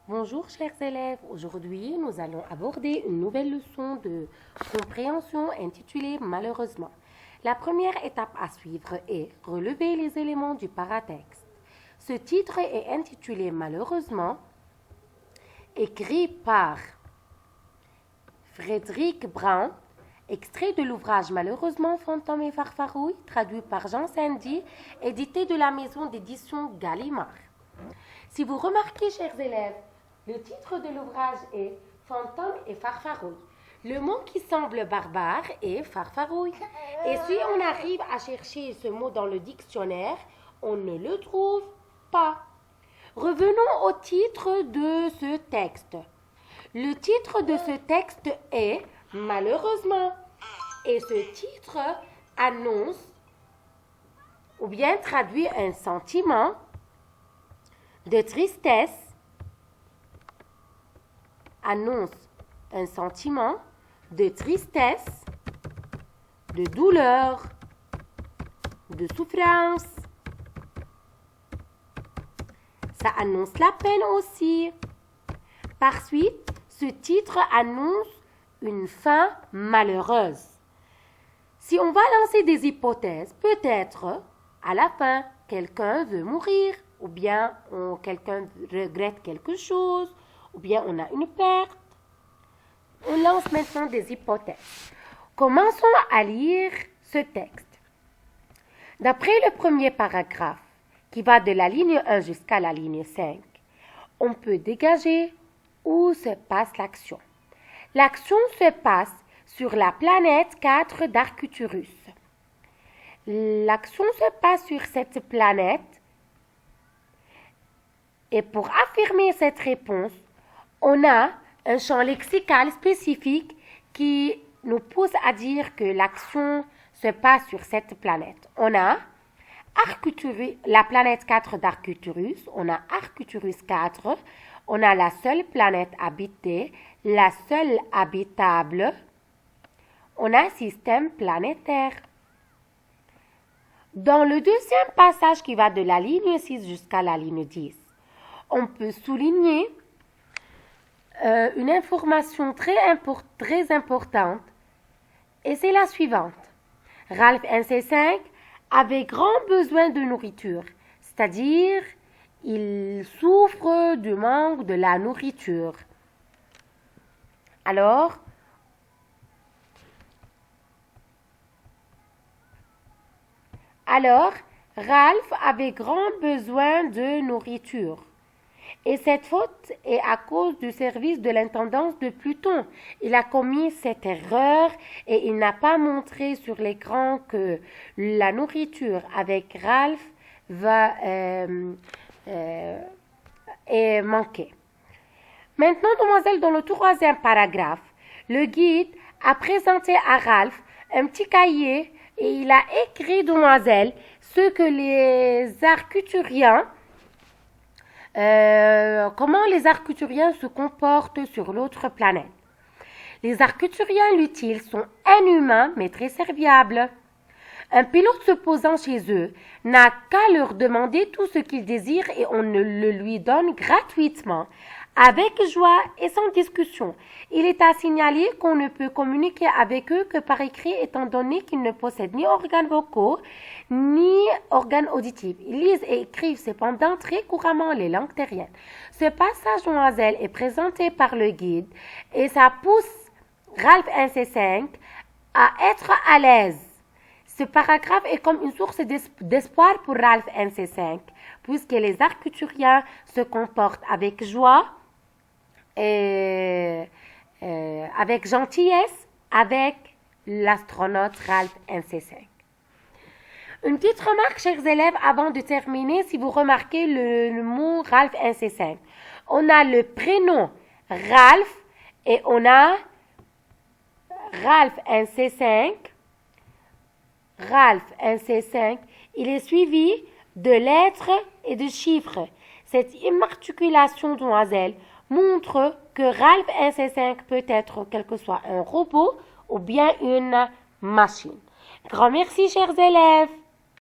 Bonjour chers élèves, aujourd'hui nous allons aborder une nouvelle leçon de compréhension intitulée Malheureusement. La première étape à suivre est relever les éléments du paratexte. Ce titre est intitulé Malheureusement, écrit par Frédéric Brown, extrait de l'ouvrage Malheureusement Fantôme et Farfarouille, traduit par Jean Sandy, édité de la maison d'édition Gallimard. Si vous remarquez, chers élèves, le titre de l'ouvrage est Fantôme et Farfarouille. Le mot qui semble barbare est farfarouille. Et si on arrive à chercher ce mot dans le dictionnaire, on ne le trouve pas. Revenons au titre de ce texte. Le titre de ce texte est Malheureusement. Et ce titre annonce ou bien traduit un sentiment de tristesse, annonce un sentiment de tristesse, de douleur, de souffrance. Ça annonce la peine aussi. Par suite, ce titre annonce une fin malheureuse. Si on va lancer des hypothèses, peut-être à la fin, quelqu'un veut mourir, ou bien quelqu'un regrette quelque chose, ou bien on a une perte. On lance maintenant des hypothèses. Commençons à lire ce texte. D'après le premier paragraphe, qui va de la ligne 1 jusqu'à la ligne 5, on peut dégager où se passe l'action. L'action se passe sur la planète 4 d'Arcturus. L'action se passe sur cette planète et pour affirmer cette réponse, on a un champ lexical spécifique qui nous pousse à dire que l'action se passe sur cette planète. On a la planète 4 d'Arcturus, on a Arcturus 4, on a la seule planète habitée, la seule habitable, on a un système planétaire. Dans le deuxième passage qui va de la ligne 6 jusqu'à la ligne 10, on peut souligner une information très importante et c'est la suivante. Ralph NC5 avait grand besoin de nourriture, c'est-à-dire il souffre du manque de la nourriture. Alors, Ralph avait grand besoin de nourriture. Et cette faute est à cause du service de l'intendance de Pluton. Il a commis cette erreur et il n'a pas montré sur l'écran que la nourriture avec Ralph est manquée. Maintenant, demoiselle, dans le troisième paragraphe, le guide a présenté à Ralph un petit cahier et il a écrit, demoiselle, ce que les arcturiens comment les arcturiens se comportent sur l'autre planète. Les arcturiens lutiles sont inhumains mais très serviables. Un pilote se posant chez eux n'a qu'à leur demander tout ce qu'il désire et on le lui donne gratuitement, avec joie et sans discussion. Il est à signaler qu'on ne peut communiquer avec eux que par écrit étant donné qu'ils ne possèdent ni organes vocaux ni organes auditifs. Ils lisent et écrivent cependant très couramment les langues terriennes. Ce passage, demoiselle, est présenté par le guide et ça pousse Ralph NC5 à être à l'aise. Ce paragraphe est comme une source d'espoir pour Ralph NC5, puisque les arcturiens se comportent avec joie et avec gentillesse avec l'astronaute Ralph NC5. Une petite remarque, chers élèves, avant de terminer, si vous remarquez le mot Ralph NC5. On a le prénom Ralph et on a Ralph NC5. Ralph NC5, il est suivi de lettres et de chiffres. Cette immatriculation, demoiselle, montre que Ralph NC5 peut être quel que soit un robot ou bien une machine. Grand merci, chers élèves.